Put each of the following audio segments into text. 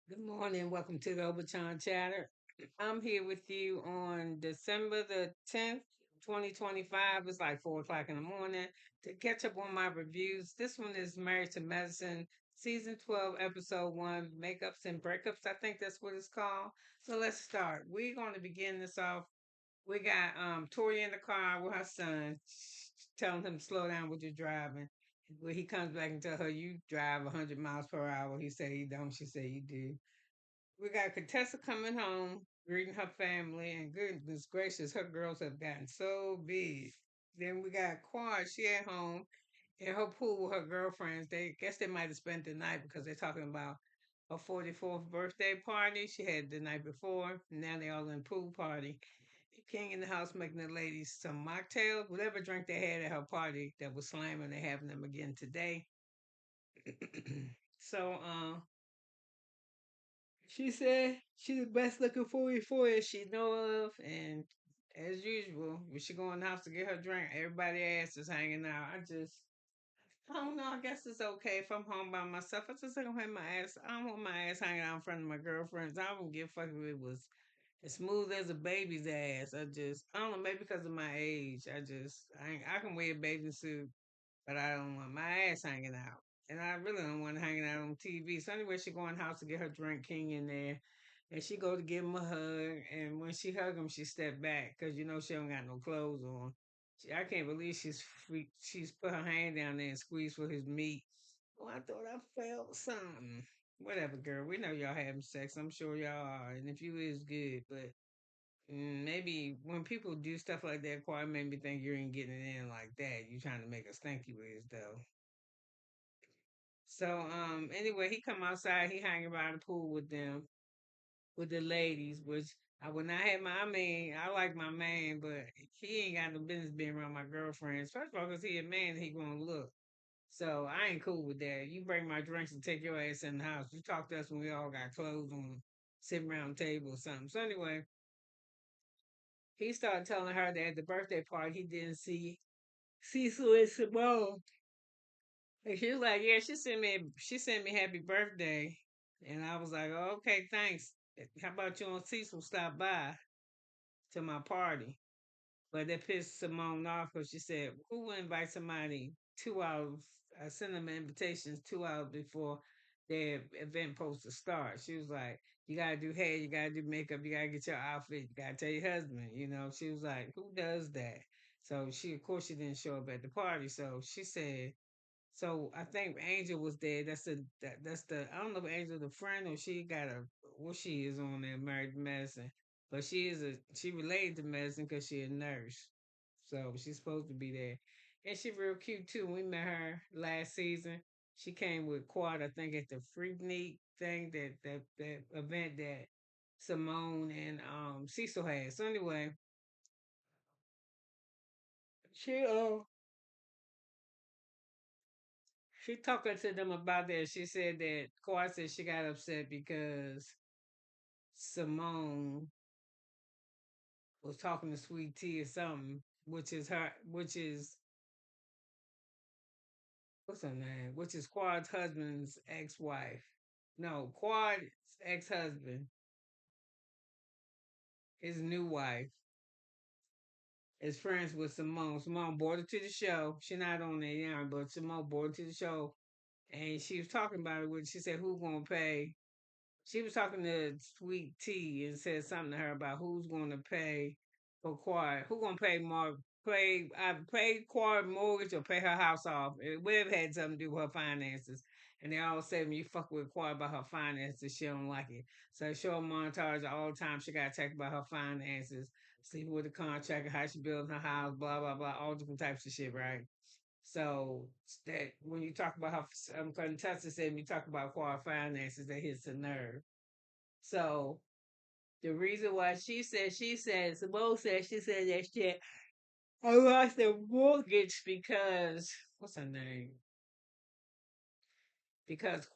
Good morning. Welcome to the Overtime Chatter. I'm here with you on December the 10th, 2025. It's like 4 o'clock in the morning to catch up on my reviews. This one is Married to Medicine, Season 12, Episode 1, Makeups and Breakups. I think that's what it's called. So let's start. We're going to begin this off. We got Tori in the car with her son, telling him to slow down with your driving. When he comes back and tell her you drive 100 miles per hour, he said he don't. She said you do. We got Contessa coming home, greeting her family, and goodness gracious, her girls have gotten so big. Then we got Quad, she at home in her pool with her girlfriends. They guess they might have spent the night because they're talking about her 44th birthday party she had the night before. Now they all in pool party. King in the house making the ladies some mocktails, whatever drink they had at her party that was slamming, they're having them again today. So she said she the best looking 44 she know of, and as usual, when she go in the house to get her drink, everybody ass is hanging out. I don't know. I guess it's okay if I'm home by myself. I just don't have my ass. I don't want my ass hanging out in front of my girlfriends. I don't give a fuck if it was as smooth as a baby's ass. I don't know. Maybe because of my age, I can wear a bathing suit, but I don't want my ass hanging out. And I really don't want hanging out on TV. So anyway, she go in the house to get her drink, King in there. And she go to give him a hug. And when she hug him, she step back because you know she don't got no clothes on. I can't believe she's put her hand down there and squeezed for his meat. Oh, I thought I felt something. Whatever, girl. We know y'all having sex. I'm sure y'all are. And if you is good, but maybe when people do stuff like that, quite made me think you ain't getting it in like that. You trying to make us think you is though. So anyway, he come outside, he hanging around the pool with them, with the ladies, which I would not have my I mean, I like my man, but he ain't got no business being around my girlfriends. First of all, because he a man, he gonna look. So I ain't cool with that. You bring my drinks and take your ass in the house. You talk to us when we all got clothes on, sitting around the table or something. So anyway, he started telling her that at the birthday party he didn't see Cecil and Simone. And she was like, "Yeah, she sent me happy birthday," and I was like, "Oh, okay, thanks. How about you and Cecil stop by to my party?" But that pissed Simone off because she said, "Who would invite somebody 2 hours? I sent them invitations 2 hours before their event supposed to start." She was like, "You gotta do hair, you gotta do makeup, you gotta get your outfit, you gotta tell your husband." She was like, "Who does that?" So of course, she didn't show up at the party. So she said, so I think Angel was there. That's the I don't know if Angel the friend or she got a what she is on there, married to medicine. But she related to medicine because she a nurse. So she's supposed to be there. And she real cute too. We met her last season. She came with Quad, I think, at the Freaknik thing that event that Simone and Cecil had. So anyway, she she talking to them about that. She said that Kawhi said she got upset because Simone was talking to Sweet Tea or something, which is what's her name? Which is Quad's husband's ex-wife. No, Quad's ex-husband, his new wife, is friends with Simone. Simone brought her to the show. She not on there, but Simone brought her to the show, and she was talking about it. When she said, "Who gonna pay?" She was talking to Sweet Tea and said something to her about who's going to pay for Quad, who going to pay pay Quad mortgage or pay her house off. Whatever had something to do with her finances. And they all say when you fuck with Quad about her finances, she don't like it. So show a montage of all the time she got attacked about her finances, sleeping with the contractor, how she building her house, blah blah blah, all different types of shit, right? So that when you talk about how Contessa said when you talk about Quad finances, that hits the nerve. So the reason why Simone said she said that shit. I lost the mortgage because what's her name? Because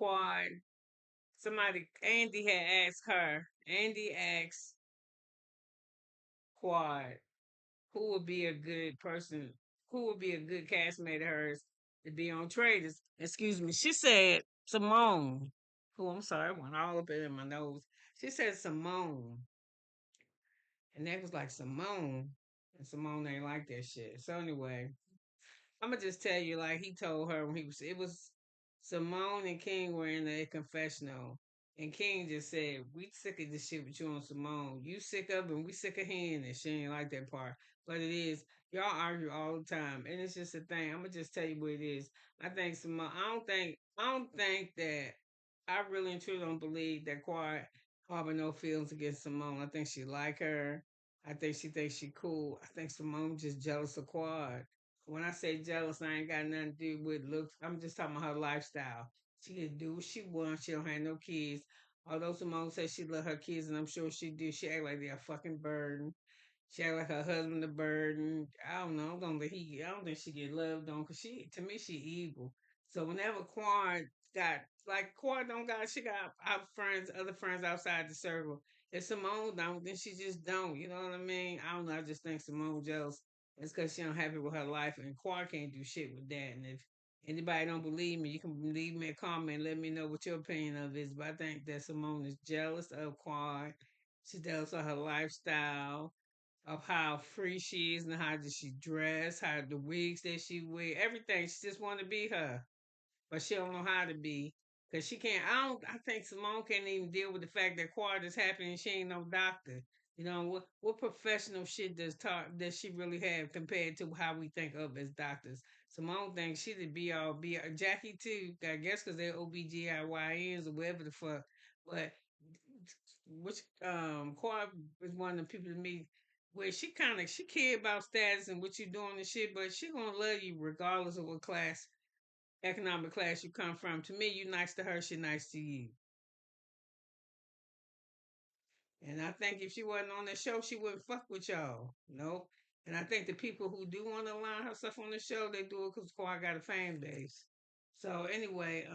Andy had asked her. Andy asked Quad who would be a good person, who would be a good castmate of hers to be on Traders. Excuse me. She said Simone. Oh, I'm sorry, I went all up in my nose. She said Simone, and that was like Simone, and Simone ain't like that shit. So anyway, I'm gonna just tell you, like he told her when it was Simone and King were in a confessional, and King just said, "We sick of this shit with you and Simone. You sick of it, and we sick of hearing it." She ain't like that part, but it is. Y'all argue all the time, and it's just a thing. I'm gonna just tell you what it is. I think Simone. I don't think that. I really and truly don't believe that Quiet harbor no feelings against Simone. I think she like her. I think she thinks she cool. I think Simone just jealous of Quad. When I say jealous, I ain't got nothing to do with looks. I'm just talking about her lifestyle. She can do what she wants. She don't have no kids. Although Simone says she love her kids, and I'm sure she do. She act like they're a fucking burden. She act like her husband a burden. I don't know. I don't think she get loved on because to me, she evil. So whenever Quan got, like Quan don't got, she got other friends outside the circle. If Simone don't, then she just don't. You know what I mean? I don't know. I just think Simone jealous. It's because she unhappy with her life, and Quan can't do shit with that. And if anybody don't believe me, you can leave me a comment and let me know what your opinion of this. But I think that Simone is jealous of Quan. She's jealous of her lifestyle, of how free she is and how does she dress, how the wigs that she wear, everything. She just want to be her, but she don't know how to be because she can't. I don't. I think Simone can't even deal with the fact that quad is happening. She ain't no doctor. You know what professional shit does she really have compared to how we think of as doctors? Simone thinks she the be all be all. Jackie too. I guess because they're OBGYNs or whatever the fuck. But which Quad is one of the people to me where she care about status and what you doing and shit, but she gonna love you regardless of what economic class you come from. To me, you nice to her, she nice to you. And I think if she wasn't on the show, she wouldn't fuck with y'all. Nope. And I think the people who do want to line her stuff on the show, they do it because Quad got a fan base. So anyway,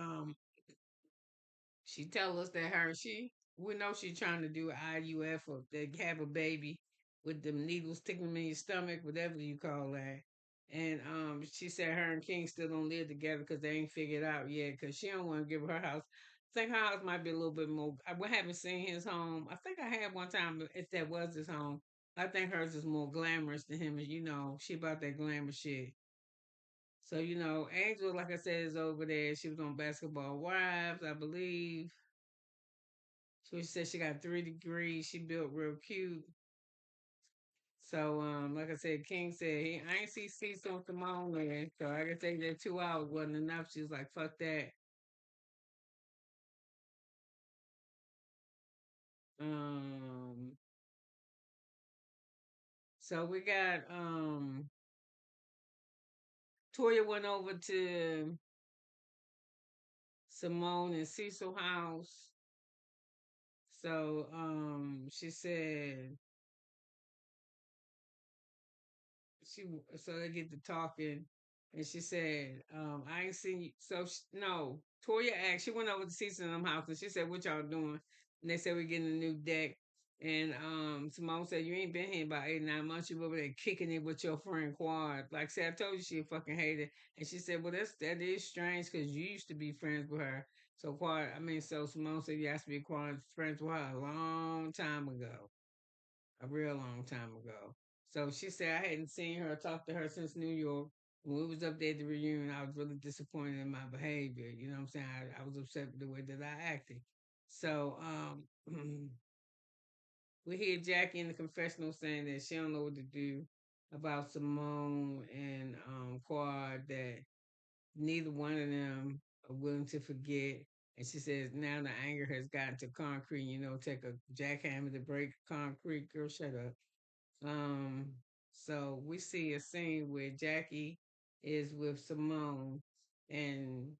she tell us that we know she's trying to do IUF or they have a baby with them needles sticking them in your stomach, whatever you call that. And she said her and King still don't live together because they ain't figured out yet because she don't want to give her house. I think her house might be a little bit more. We haven't seen his home. I think I had one time if that was his home. I think hers is more glamorous than him. You know, she about that glamour shit. So Angel, like I said, is over there. She was on Basketball Wives, I believe. So she said she got 3 degrees. She built real cute. So like I said, King said I ain't see Cecil and Simone there. So I can think that 2 hours wasn't enough. She was like, fuck that. Um so we got Toya went over to Simone and Cecil house. So she said she so they get to talking, and she said, "I ain't seen you." So no, Toya asked. She went over to see some of them house, and she said, "What y'all doing?" And they said we're getting a new deck. And Simone said, "You ain't been here about 8 9 months. You over there kicking it with your friend Quad." Like I said, I told you she fucking hated. And she said, "Well, that is strange because you used to be friends with her." So so Simone said, "You asked to be Quad friends with her a long time ago." A real long time ago. So she said I hadn't seen her or talked to her since New York. When we was up there at the reunion, I was really disappointed in my behavior. You know what I'm saying? I was upset with the way that I acted. So we hear Jackie in the confessional saying that she don't know what to do about Simone and Quad, that neither one of them are willing to forget. And she says now the anger has gotten to concrete, take a jackhammer to break concrete. Girl, shut up. Um, so we see a scene where Jackie is with Simone, and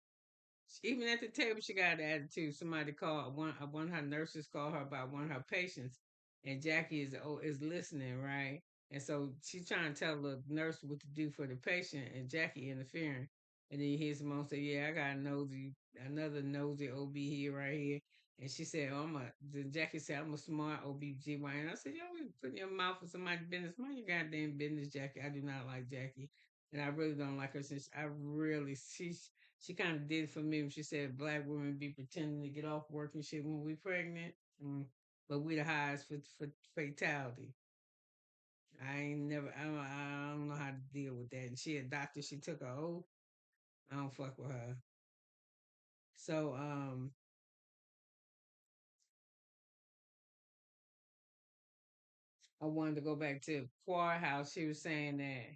even at the table, she got an attitude. Somebody called one of her nurses called her about one of her patients, and Jackie is listening, right? And so she's trying to tell the nurse what to do for the patient, and Jackie interfering. And then you hear Simone say, "Yeah, I got another nosy OB here, right here." And she said, "Oh, Then Jackie said, I'm a smart OBGYN." I said, "You always put your mouth in somebody's business. Mind your goddamn business, Jackie. I do not like Jackie." And I really don't like her since I really she kind of did it for me when she said black women be pretending to get off work and shit when we pregnant, mm, but we the highest for fatality. I ain't never I don't know how to deal with that. And she a doctor. She took a oath. I don't fuck with her. So I wanted to go back to Quar House. She was saying that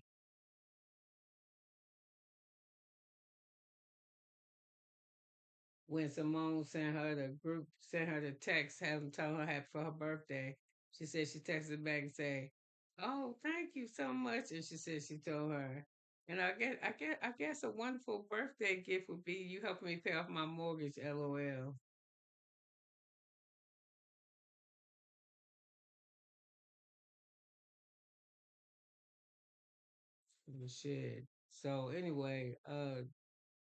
when Simone sent her the text, having told her happy for her birthday, she said she texted back and say, "Oh, thank you so much." And she said she told her, and I guess a wonderful birthday gift would be you helping me pay off my mortgage. LOL. Shit. So anyway,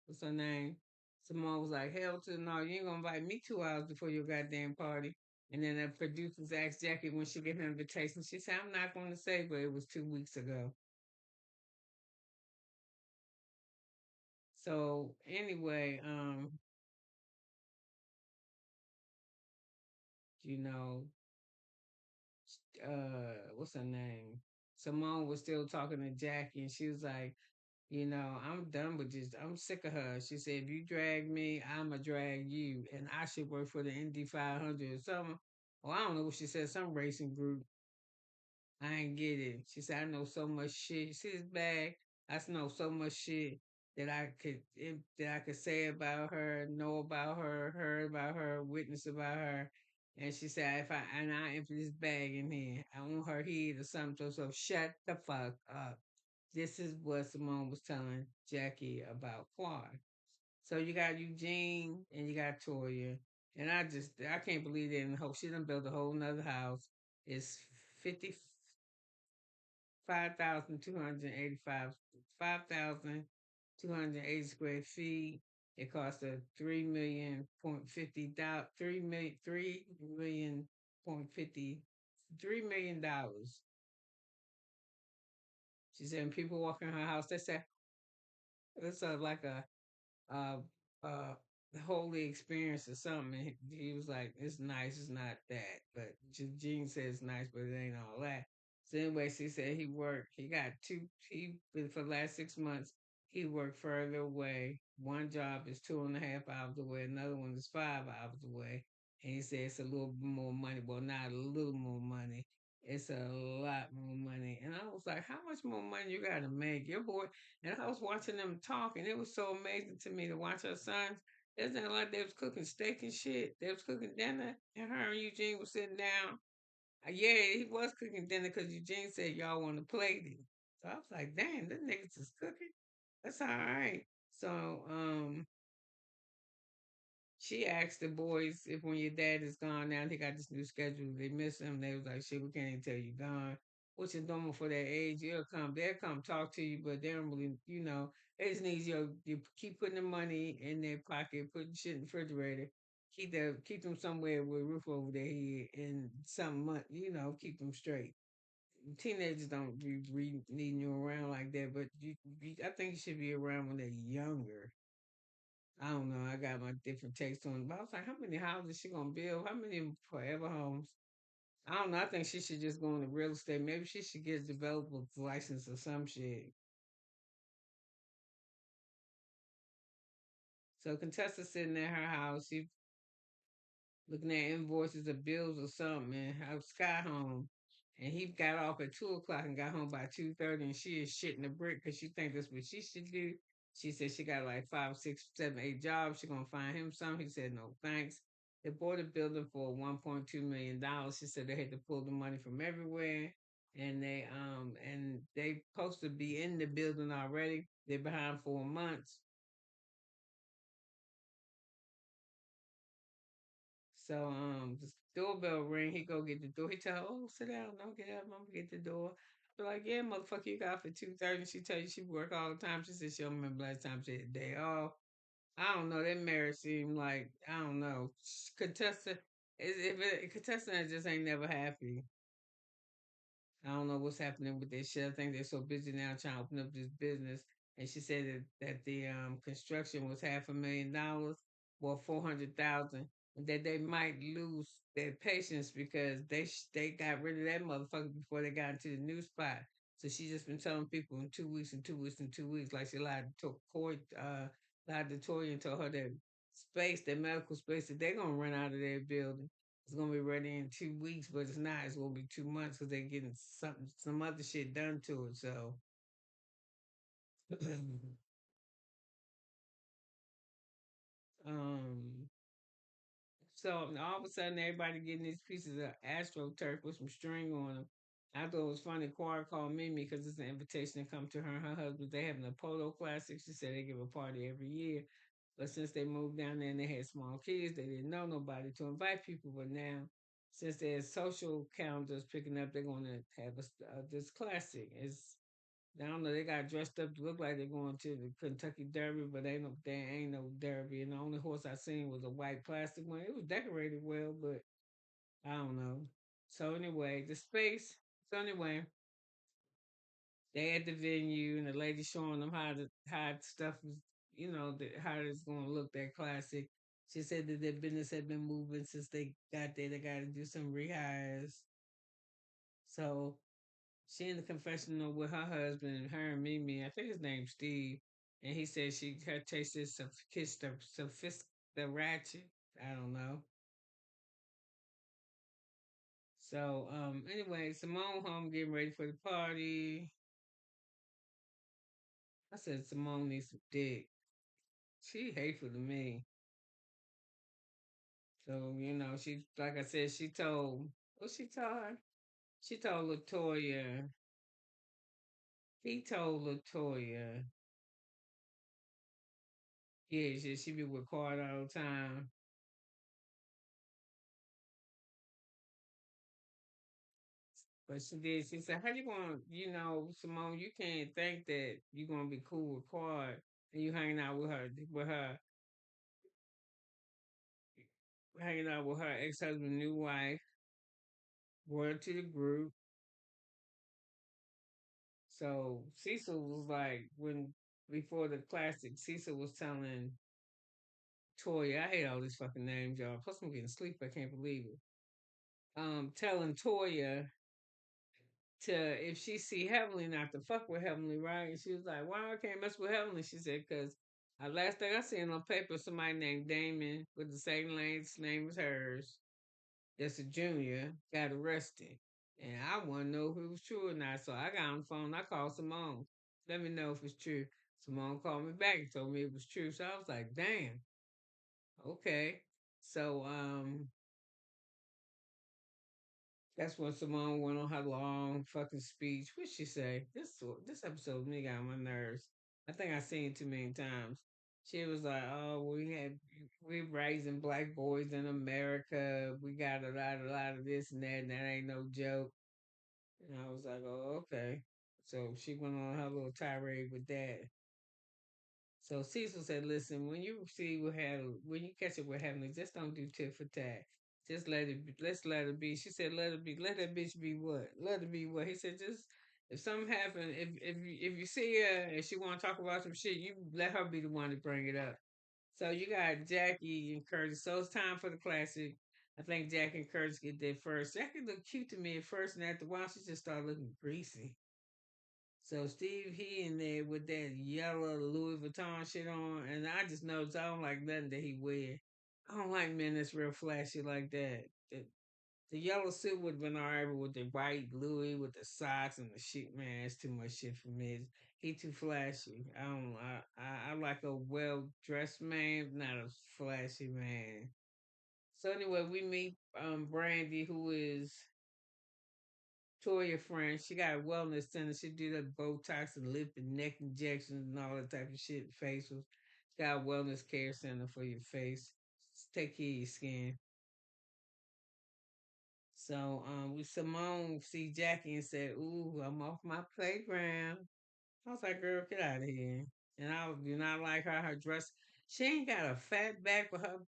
what's her name? Simone was like, "Hell to the no, you ain't gonna invite me 2 hours before your goddamn party." And then the producers asked Jackie when she gave her invitation. She said, "I'm not going to say, but it was 2 weeks ago." So anyway, you know, what's her name? Simone was still talking to Jackie, and she was like, I'm done with this. I'm sick of her. She said, if you drag me, I'ma drag you, and I should work for the Indy 500 or something. Well, I don't know what she said. Some racing group. I ain't get it. She said, I know so much shit. You see this bag? I know so much shit that I could say about her, know about her, heard about her, witness about her. And she said, if I and I empty this bag in here, I want her head or something. So shut the fuck up. This is what Simone was telling Jackie about Clark. So you got Eugene and you got Toya. And I can't believe that in the whole she done built a whole nother house. It's 55,285 5,280 square feet. It cost her 3 million point 50 3 million point 50 $3 million. She said, when people walk in her house, they say it's like a uh uh holy experience or something. And he was like, it's nice, it's not that. But Gene says it's nice, but it ain't all that. So anyway, she said he got for the last 6 months, he worked further away. One job is 2.5 hours away, another one is 5 hours away. And he said it's a little more money. Well, not a little more money. It's a lot more money. And I was like, how much more money you gotta make? Your boy and I was watching them talk, and it was so amazing to me to watch her sons. It's not like they was cooking steak and shit. They was cooking dinner, and her and Eugene was sitting down. Yeah, he was cooking dinner because Eugene said y'all want to plate it. So I was like, damn, this niggas is cooking. That's all right. So she asked the boys if when your dad is gone now, they got this new schedule, they miss him. They was like, shit, we can't even tell you gone. Which is normal for their age. They'll come talk to you, but they don't really, they just need you keep putting the money in their pocket, putting shit in the refrigerator, keep them somewhere with a roof over their head and some month, keep them straight. Teenagers don't be needing you around like that, but I think you should be around when they're younger. I don't know. I got my different takes on it. But I was like, how many houses she gonna build? How many forever homes? I don't know. I think she should just go into real estate. Maybe she should get a developer's license or some shit. So Contessa sitting at her house. She looking at invoices or bills or something, and her Sky home. And he got off at 2 o'clock and got home by 2:30, and she is shitting the brick because she thinks that's what she should do. She said she got like 5, 6, 7, 8 jobs. She gonna find him some. He said no thanks. They bought a building for $1.2 million. She said they had to pull the money from everywhere, and they supposed to be in the building already. They're behind 4 months. So the doorbell ring, he go get the door. He tell her, oh, sit down, don't get up, I'm gonna get the door. Be like, yeah, motherfucker, you got for 2:30. She tell you she work all the time. She said she don't remember last time she had a day off. I don't know. That marriage seemed like I don't know. Contestant is if it, contestant just ain't never happy. I don't know what's happening with this shit. I think they're so busy now trying to open up this business. And she said that the construction was $500,000 or 400,000, and that they might lose their patience because they got rid of that motherfucker before they got into the new spot. So she just been telling people in 2 weeks and 2 weeks and 2 weeks, like she lied to Tory and told her that space, that medical space, that they're gonna run out of their building. It's gonna be ready in 2 weeks, but it's not. It's gonna be 2 months because they're getting some other shit done to it. So, um, so all of a sudden everybody getting these pieces of astroturf with some string on them. I thought it was funny. Quar called Mimi because it's an invitation to come to her and her husband. They having a Polo Classic. She said they give a party every year. But since they moved down there and they had small kids, they didn't know nobody to invite people. But now, since their social calendars picking up, they're going to have this classic. I don't know. They got dressed up to look like they're going to the Kentucky Derby, but there ain't no Derby. And the only horse I seen was a white plastic one. It was decorated well, but I don't know. So anyway, the space. So anyway, they at the venue and the lady showing them how stuff is, how it's going to look, that classic. She said that their business had been moving since they got there. They got to do some rehires. So she in the confessional with her husband, her and Mimi. I think his name's Steve, and he said her tasted some kissed the ratchet. I don't know. So anyway, Simone home getting ready for the party. I said Simone needs some dick. She hateful to me. So, she, like I said, what she told her? She told Latoya, he told Latoya, yeah, she be with Card all the time. But she said, how you going to, Simone, you can't think that you're going to be cool with Quad and you hanging out with her ex-husband, new wife, word to the group. So Cecil was like, before the classic, Cecil was telling Toya, I hate all these fucking names, y'all. Plus, I'm getting sleep. I can't believe it. Telling Toya to, if she see Heavenly, not to fuck with Heavenly, right? And she was like, "Why I can't mess with Heavenly?" She said, "Cause last thing I seen on paper, somebody named Damon with the same last name as hers, that's a junior, got arrested, and I want to know if it was true or not. So I got on the phone. I called Simone. Let me know if it's true." Simone called me back and told me it was true. So I was like, "Damn, okay." So that's when Simone went on her long fucking speech. What she say? This episode me got on my nerves. I think I seen it too many times. She was like, "Oh, we raising black boys in America. We got a lot of this and that, and that ain't no joke." And I was like, "Oh, okay." So she went on her little tirade with that. So Cecil said, "Listen, when you catch it with Heavenly, just don't do tit for tat. Just let it be. Let's let it be." She said, "Let it be. Let that bitch be what? Let it be what?" He said, "Just if something happen, if you see her and she want to talk about some shit, you let her be the one to bring it up." So you got Jackie and Curtis. So it's time for the classic. I think Jackie and Curtis get there first. Jackie looked cute to me at first, and after a while, she just started looking greasy. So Steve, he in there with that yellow Louis Vuitton shit on, and I just noticed I don't like nothing that he wear. I don't like men that's real flashy like that. The yellow suit would have been alright, but with the white Louis with the socks and the shit, man, it's too much shit for me. He too flashy. I don't. I like a well dressed man, not a flashy man. So anyway, we meet Brandi, who is Toya friend. She got a wellness center. She do that Botox and lip and neck injections and all that type of shit. Facials. She got a wellness care center for your face. Just take care of your skin. So we Simone see Jackie and said, "Ooh, I'm off my playground." I was like, "Girl, get out of here." And I do not like her dress. She ain't got a fat back, but her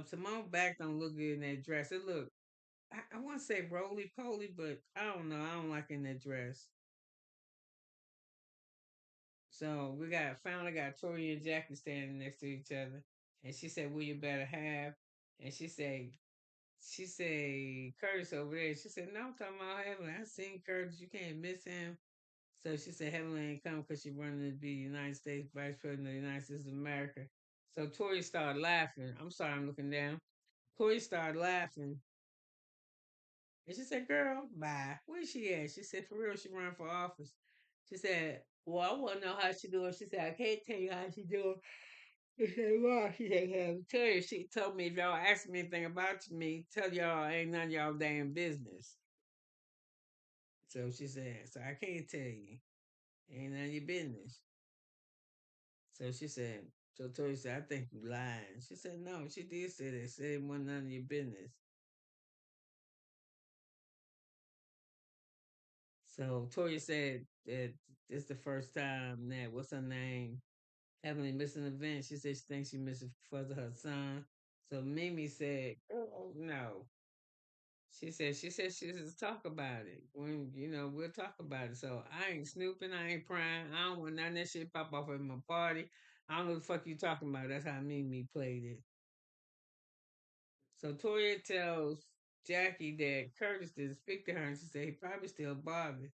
Simone back don't look good in that dress. It look. I want to say roly poly, but I don't know. I don't like in that dress. So we got finally got Tori and Jackie standing next to each other, and she said, "Will you better have?" And she say Curtis over there. She said, "No, I'm talking about Heavenly. I seen Curtis. You can't miss him." So she said, "Heavenly ain't come because she running to be United States Vice President of the United States of America." So Tori started laughing. I'm sorry, I'm looking down. Tori started laughing, and she said, "Girl, bye. Where's she at?" She said, "For real, she run for office." She said, "Well, I want to know how she doing." She said, "I can't tell you how she doing." She said, "Why?" She said, "I tell you." She told me if y'all ask me anything about me, tell y'all ain't none of y'all damn business. So she said, "So I can't tell you. Ain't none of your business." So she said, so Tori said, "I think you lying." She said, "No, she did say that. Said it wasn't none of your business." So Tori said that this the first time that what's her name having a missing event. She said she thinks she missing because of her son. So Mimi said, "Oh no." She said she just talk about it. When we'll talk about it. So I ain't snooping, I ain't prying. I don't want none of that shit pop off at my party. I don't know what the fuck you talking about. That's how Mimi played it. So Toya tells Jackie that Curtis didn't speak to her, and she said he probably still bothered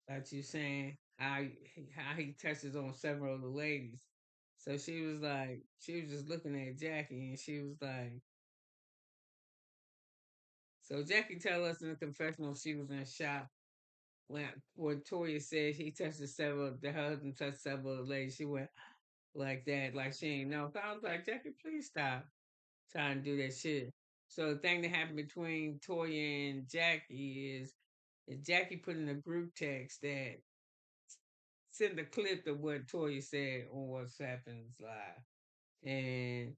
about you saying how he touches on several of the ladies. So she was just looking at Jackie, and she was like, so Jackie tell us in the confessional she was in shock when Toya said he touched the husband touched several of the ladies. She went like that, like she ain't know. So I was like, Jackie, please stop trying to do that shit. So the thing that happened between Toya and Jackie is Jackie put in a group text that sent a clip of what Toya said on What's Happened Live. And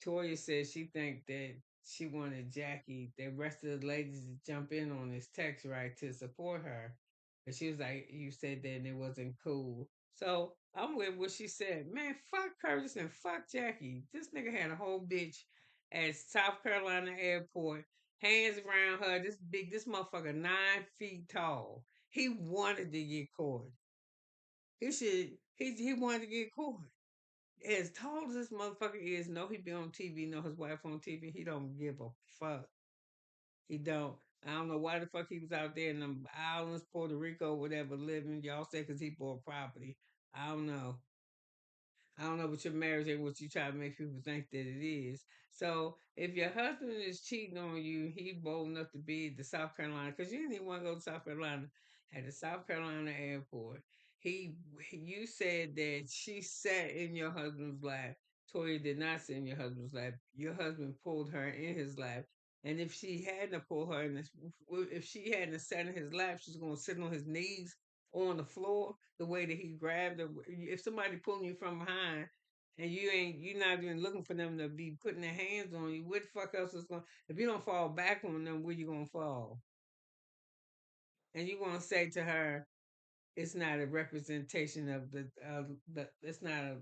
Toya said she think that she wanted Jackie, the rest of the ladies to jump in on this text right to support her. But she was like, you said that and it wasn't cool. So I'm with what she said. Man, fuck Curtis and fuck Jackie. This nigga had a whole bitch at South Carolina airport, hands around her. This motherfucker 9 feet tall. He wanted to get caught. He wanted to get caught. As tall as this motherfucker is, know he be on TV, know his wife on TV, he don't give a fuck. He don't. I don't know why the fuck he was out there in them islands, Puerto Rico, whatever, living. Y'all say because he bought property. I don't know. I don't know what your marriage and what you try to make people think that it is. So if your husband is cheating on you, he bold enough to be at the South Carolina because you didn't even want to go to South Carolina at the South Carolina airport. He, you said that she sat in your husband's lap. Toya did not sit in your husband's lap. Your husband pulled her in his lap. And if she hadn't pulled her in this, if she hadn't sat in his lap, she's gonna sit on his knees on the floor the way that he grabbed her. If somebody pulling you from behind and you're not even looking for them to be putting their hands on you, what the fuck else is going? If you don't fall back on them, where you gonna fall? And you gonna say to her, it's not a representation of the it's not a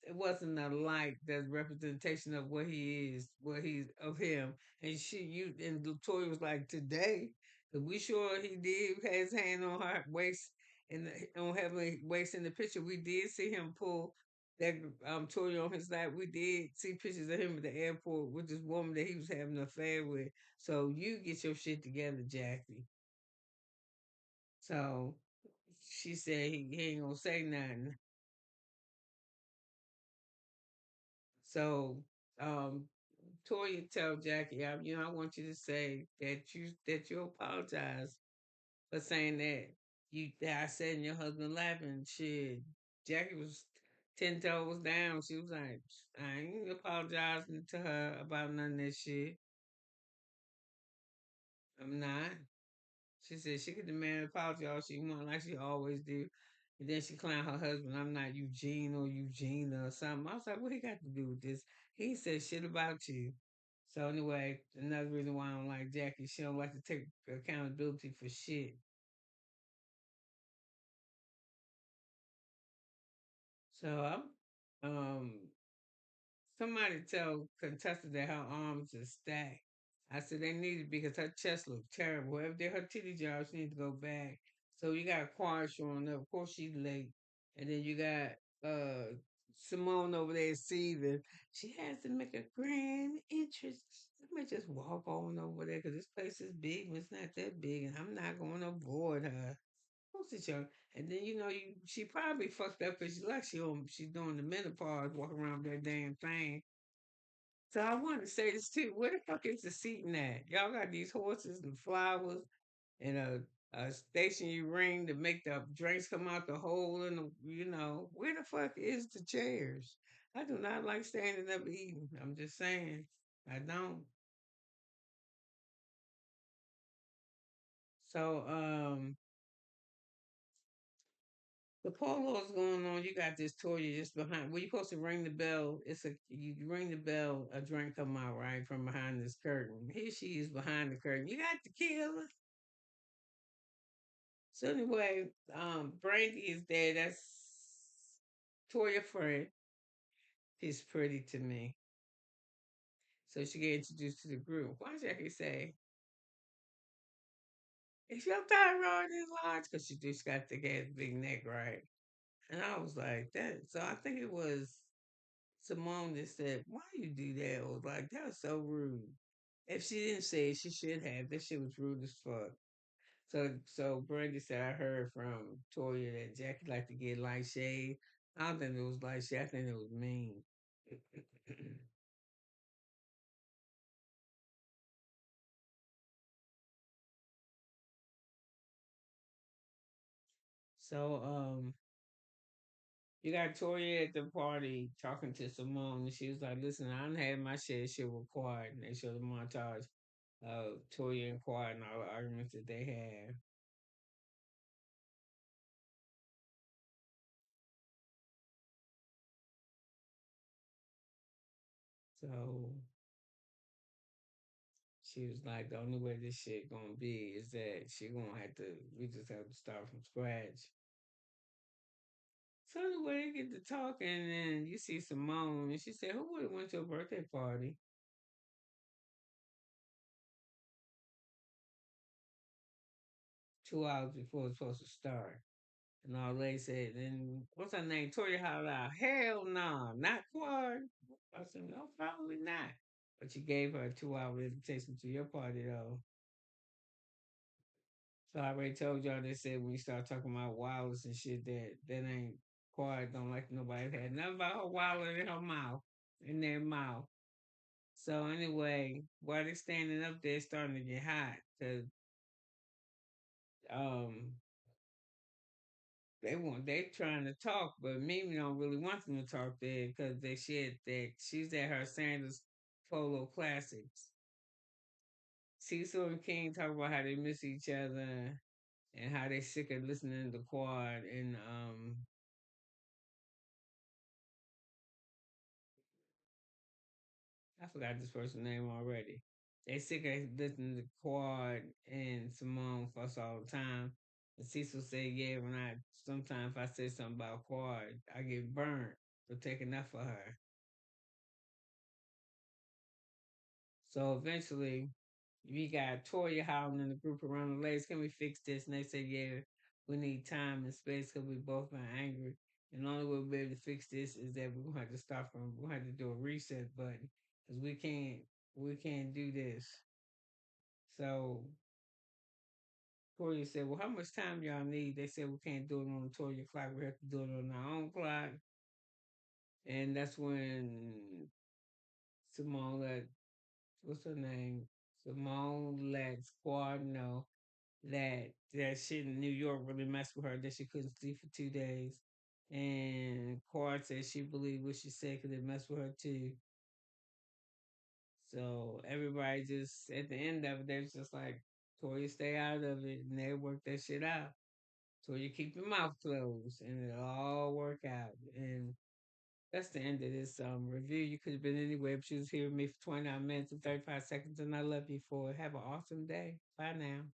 it wasn't a like the representation of what he is, what he's of him. And Latoya was like, today, cause we sure he did had his hand on her waist and on her waist in the picture. We did see him pull that Toya on his lap. We did see pictures of him at the airport with this woman that he was having an affair with. So you get your shit together, Jackie. So she said he ain't gonna say nothing. So um Toya tell Jackie, I want you to say that you apologize for saying that I said in your husband laughing shit. Jackie was 10 toes down. She was like, I ain't apologizing to her about none of that shit. I'm not. She said she could demand an apology all she want, like she always do. And then she clowned her husband. I'm not Eugene or Eugenia or something. I was like, what he got to do with this? He said shit about you. So anyway, another reason why I don't like Jackie, she don't like to take accountability for shit. So I'm, um, somebody tell Contessa that her arms are stacked. I said they need to because her chest looks terrible. Whoever did her titty job, she needs to go back. So you got Quan showing up. Of course she's late. And then you got Simone over there seething. She has to make a grand entrance. Let me just walk on over there because this place is big, but it's not that big, and I'm not going to avoid her. What's it, young? And then she probably fucked up because she's doing the menopause, walking around with that damn thing. So I wanted to say this too. Where the fuck is the seating at? Y'all got these horses and flowers and a station you ring to make the drinks come out the hole in the. Where the fuck is the chairs? I do not like standing up eating. I'm just saying. I don't. So the polo's going on. You got this Toya just behind. Where you supposed to ring the bell? You ring the bell. A drink come out right from behind this curtain. Here she is behind the curtain. You got to kill her. So anyway, Brandi is there. That's Toya friend. She's pretty to me. So she get introduced to the group. Why Jackie say, "Is your thyroid enlarged?" Because she just got the gas big neck, right? And I was like, that. So I think it was Simone that said, "Why you do that?" I was like, "That was so rude." If she didn't say it, she should have. That shit was rude as fuck. So Brandi said, "I heard from Toya that Jackie liked to get light shade." I don't think it was light shade. I think it was mean. So you got Toya at the party talking to Simone, and she was like, "Listen, I done had my shit with Quad," and they showed the montage of Toya and Quad and all the arguments that they had. So she was like, "The only way this shit gonna be is that we just have to start from scratch." So anyway, they get to talking, and you see Simone, and she said, "Who would have went to a birthday party 2 hours before it's supposed to start?" And all they said, "Then what's her name? Tori hollered out, 'Hell no, not Quad.'" I said, "No, probably not." But you gave her a 2 hour invitation to your party though. So I already told y'all they said when you start talking about wireless and shit that ain't Quad don't like nobody had nothing about her wallet in her mouth, in their mouth. So anyway, while they're standing up there, it's starting to get hot because um they trying to talk, but Mimi don't really want them to talk there because they said that she's at her Sanders Polo Classics. Cecil and King talk about how they miss each other and how they sick of listening to Quad and I forgot this person's name already. They sick of listening to Quad and Simone fuss all the time. And Cecil said, "Yeah, when I sometimes if I say something about Quad, I get burnt for taking that for her." So eventually, we got Toya howling in the group around the legs. "Can we fix this?" And they said, "Yeah, we need time and space because we both been angry. And the only way we'll be able to fix this is that we're gonna have to start from. We're gonna have to do a reset button because we can't do this." So Toya said, "Well, how much time y'all need?" They said, "We can't do it on the Toya clock. We have to do it on our own clock." And that's when Simone let what's her name? Simone let Squad know that shit in New York really messed with her, that she couldn't sleep for 2 days. And Quad said she believed what she said because it messed with her too. So everybody just at the end of it, they was just like, "Toya, stay out of it," and they worked that shit out. Toya, keep your mouth closed, and it'll all work out. And that's the end of this review. You could have been anywhere, but you was here with me for 29 minutes and 35 seconds, and I love you for it. Have an awesome day. Bye now.